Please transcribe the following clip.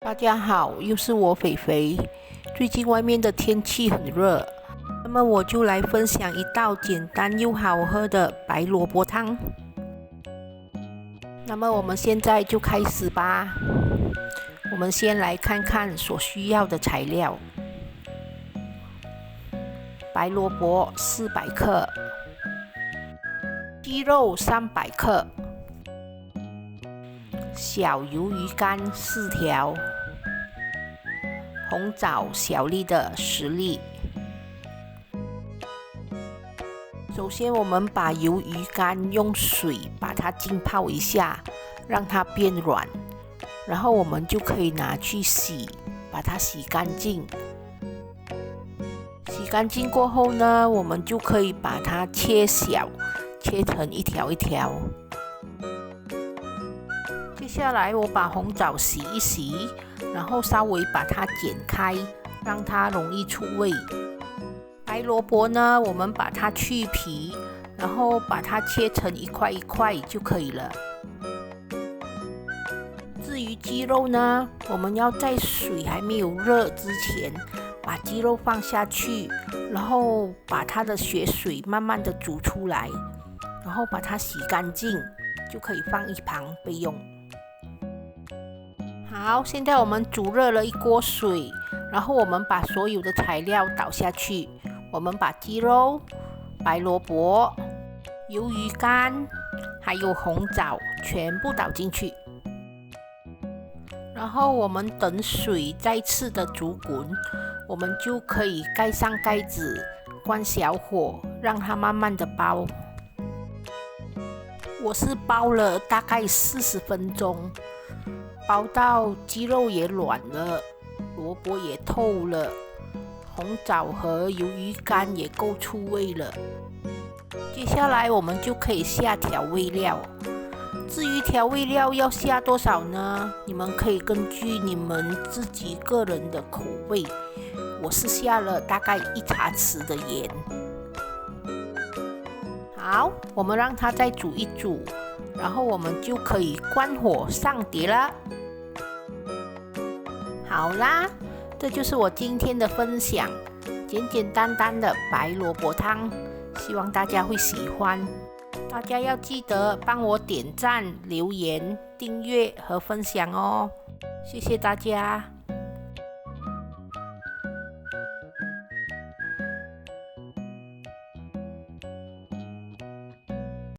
大家好，又是我肥肥。最近外面的天气很热，那么我就来分享一道简单又好喝的白萝卜汤。那么我们现在就开始吧。我们先来看看所需要的材料：白萝卜400克，鸡肉300克，小鱿鱼干4条，红枣小粒的10粒。首先，我们把鱿鱼干用水把它浸泡一下，让它变软，然后我们就可以拿去洗，把它洗干净。洗干净过后呢，我们就可以把它切小，切成一条一条。接下来我把红枣洗一洗，然后稍微把它剪开，让它容易出味。白萝卜呢，我们把它去皮，然后把它切成一块一块就可以了。至于鸡肉呢，我们要在水还没有热之前，把鸡肉放下去，然后把它的血水慢慢的煮出来，然后把它洗干净，就可以放一旁备用。好，现在我们煮热了一锅水，然后我们把所有的材料倒下去。我们把鸡肉、白萝卜、鱿鱼干还有红枣全部倒进去，然后我们等水再次的煮滚，我们就可以盖上盖子，关小火，让它慢慢的煲。我是煲了大概40分钟，煲到鸡肉也软了，萝卜也透了，红枣和鱿鱼干也够出味了。接下来我们就可以下调味料。至于调味料要下多少呢？你们可以根据你们自己个人的口味。我是下了大概1茶匙的盐。好，我们让它再煮一煮，然后我们就可以关火上碟了。好啦，这就是我今天的分享，简简单单的白萝卜汤，希望大家会喜欢。大家要记得帮我点赞、留言、订阅和分享哦，谢谢大家。